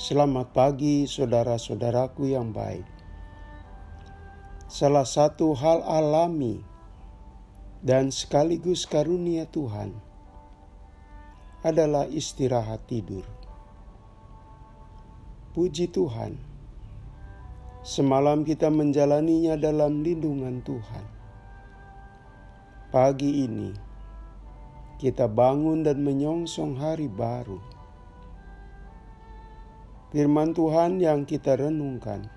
Selamat pagi saudara-saudaraku yang baik. Salah satu hal alami dan sekaligus karunia Tuhan adalah istirahat tidur. Puji Tuhan, semalam kita menjalaninya dalam lindungan Tuhan. Pagi ini kita bangun dan menyongsong hari baru. Firman Tuhan yang kita renungkan,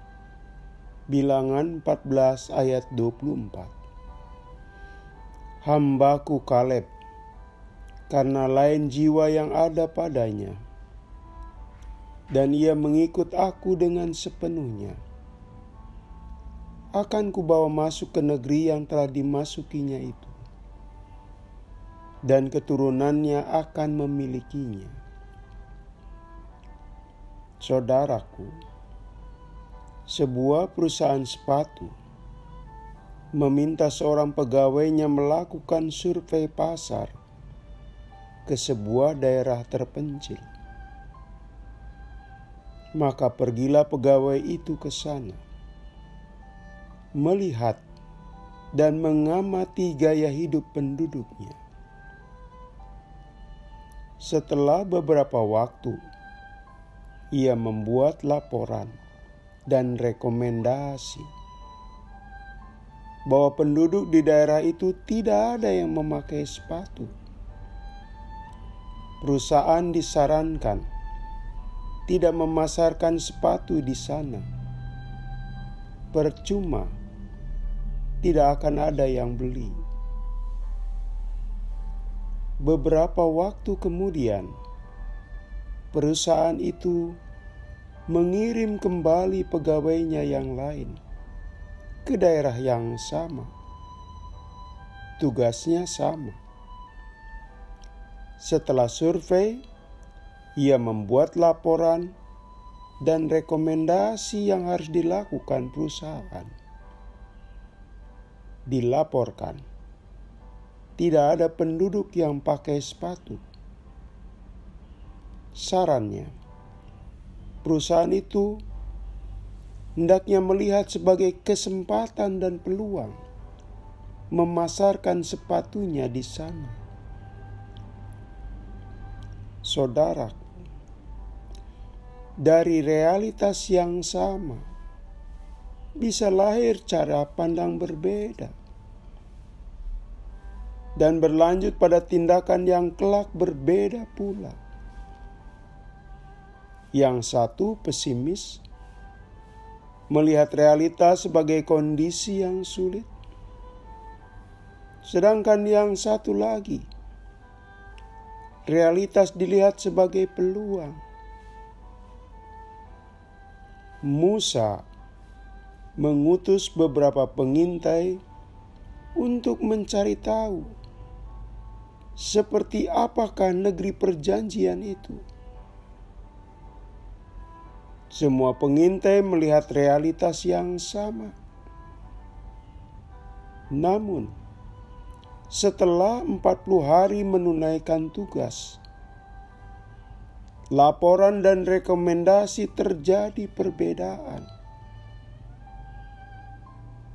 Bilangan 14 ayat 24. Hambaku Kaleb, karena lain jiwa yang ada padanya, dan ia mengikut aku dengan sepenuhnya, akan kubawa masuk ke negeri yang telah dimasukinya itu, dan keturunannya akan memilikinya. Saudaraku, sebuah perusahaan sepatu meminta seorang pegawainya melakukan survei pasar ke sebuah daerah terpencil. Maka pergilah pegawai itu ke sana, melihat dan mengamati gaya hidup penduduknya. Setelah beberapa waktu, ia membuat laporan dan rekomendasi bahwa penduduk di daerah itu tidak ada yang memakai sepatu. Perusahaan disarankan tidak memasarkan sepatu di sana. Percuma, tidak akan ada yang beli. Beberapa waktu kemudian, perusahaan itu mengirim kembali pegawainya yang lain ke daerah yang sama. Tugasnya sama. Setelah survei, ia membuat laporan dan rekomendasi yang harus dilakukan perusahaan. Dilaporkan, tidak ada penduduk yang pakai sepatu. Sarannya, perusahaan itu hendaknya melihat sebagai kesempatan dan peluang memasarkan sepatunya di sana. Saudaraku, dari realitas yang sama bisa lahir cara pandang berbeda dan berlanjut pada tindakan yang kelak berbeda pula. Yang satu pesimis, melihat realitas sebagai kondisi yang sulit. Sedangkan yang satu lagi, realitas dilihat sebagai peluang. Musa mengutus beberapa pengintai untuk mencari tahu seperti apakah negeri perjanjian itu. Semua pengintai melihat realitas yang sama. Namun, setelah 40 hari menunaikan tugas, laporan dan rekomendasi terjadi perbedaan.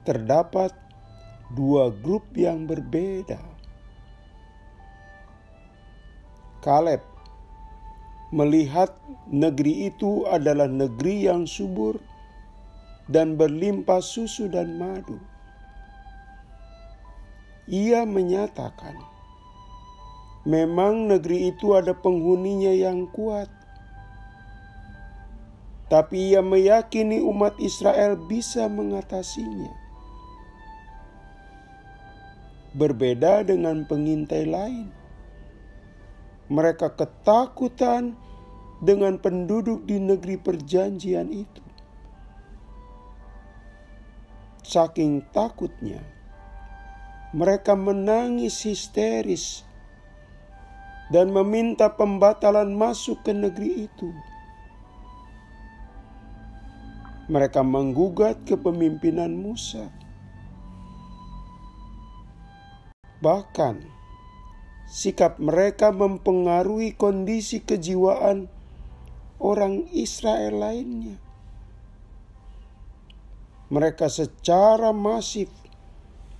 Terdapat dua grup yang berbeda. Kaleb melihat negeri itu adalah negeri yang subur dan berlimpah susu dan madu. Ia menyatakan, memang negeri itu ada penghuninya yang kuat, tapi ia meyakini umat Israel bisa mengatasinya. Berbeda dengan pengintai lain, mereka ketakutan dengan penduduk di negeri perjanjian itu. Saking takutnya, mereka menangis histeris dan meminta pembatalan masuk ke negeri itu. Mereka menggugat kepemimpinan Musa. Bahkan, sikap mereka mempengaruhi kondisi kejiwaan orang Israel lainnya. Mereka secara masif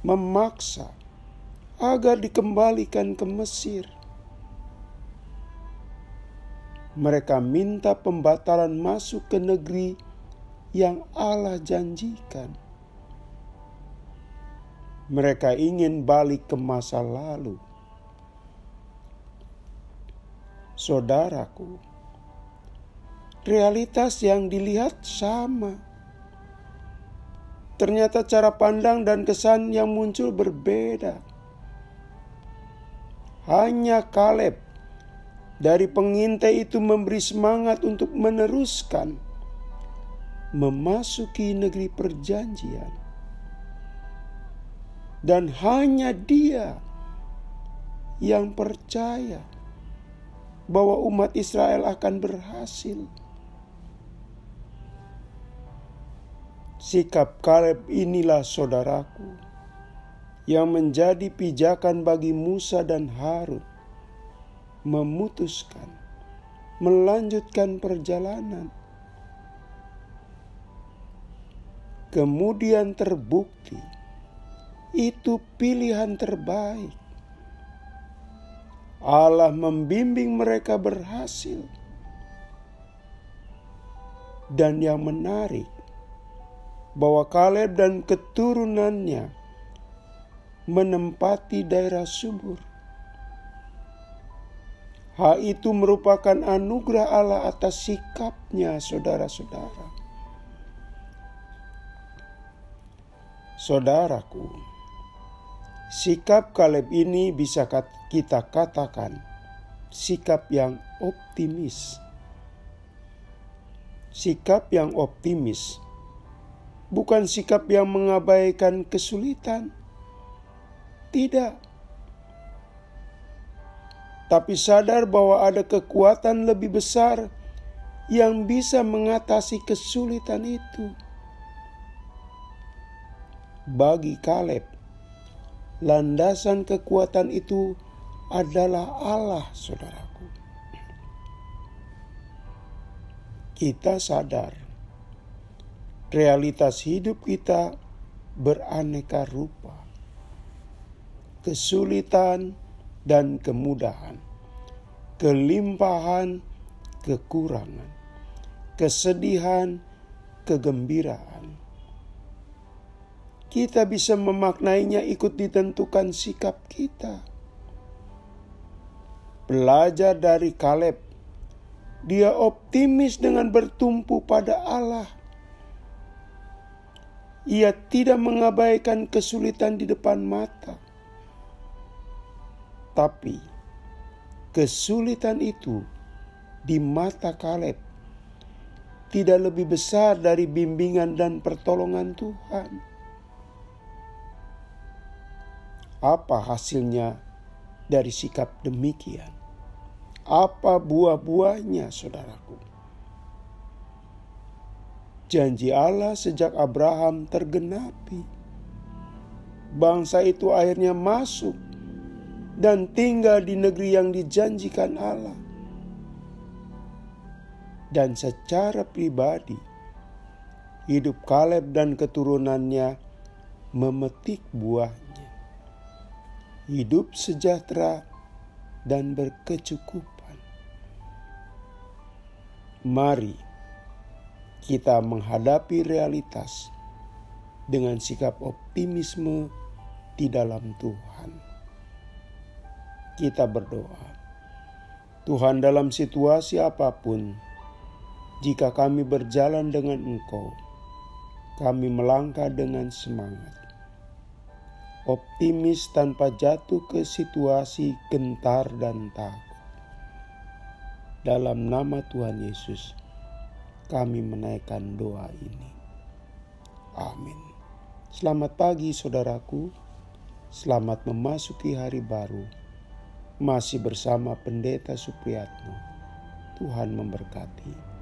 memaksa agar dikembalikan ke Mesir. Mereka minta pembatalan masuk ke negeri yang Allah janjikan. Mereka ingin balik ke masa lalu. Saudaraku, realitas yang dilihat sama. Ternyata cara pandang dan kesan yang muncul berbeda. Hanya Kaleb dari pengintai itu memberi semangat untuk meneruskan memasuki negeri perjanjian. Dan hanya dia yang percaya bahwa umat Israel akan berhasil. Sikap Kaleb inilah, saudaraku, yang menjadi pijakan bagi Musa dan Harun memutuskan melanjutkan perjalanan. Kemudian terbukti itu pilihan terbaik. Allah membimbing mereka berhasil. Dan yang menarik, bahwa Kaleb dan keturunannya menempati daerah subur. Hal itu merupakan anugerah Allah atas sikapnya, saudara-saudara. Saudaraku, sikap Kaleb ini bisa kita katakan sikap yang optimis. Sikap yang optimis bukan sikap yang mengabaikan kesulitan. Tidak. Tapi sadar bahwa ada kekuatan lebih besar yang bisa mengatasi kesulitan itu. Bagi Kaleb, landasan kekuatan itu adalah Allah, saudaraku. Kita sadar realitas hidup kita beraneka rupa. Kesulitan dan kemudahan, kelimpahan, kekurangan, kesedihan, kegembiraan. Kita bisa memaknainya ikut ditentukan sikap kita. Belajar dari Kaleb, dia optimis dengan bertumpu pada Allah. Ia tidak mengabaikan kesulitan di depan mata. Tapi kesulitan itu di mata Kaleb tidak lebih besar dari bimbingan dan pertolongan Tuhan. Apa hasilnya dari sikap demikian? Apa buah-buahnya, saudaraku? Janji Allah sejak Abraham tergenapi. Bangsa itu akhirnya masuk dan tinggal di negeri yang dijanjikan Allah. Dan secara pribadi, hidup Kaleb dan keturunannya memetik buahnya. Hidup sejahtera dan berkecukupan. Mari kita menghadapi realitas dengan sikap optimisme di dalam Tuhan. Kita berdoa, Tuhan, dalam situasi apapun, jika kami berjalan dengan Engkau, kami melangkah dengan semangat, optimis tanpa jatuh ke situasi gentar dan takut. Dalam nama Tuhan Yesus, kami menaikkan doa ini. Amin. Selamat pagi, saudaraku. Selamat memasuki hari baru. Masih bersama Pendeta Supriyatno. Tuhan memberkati.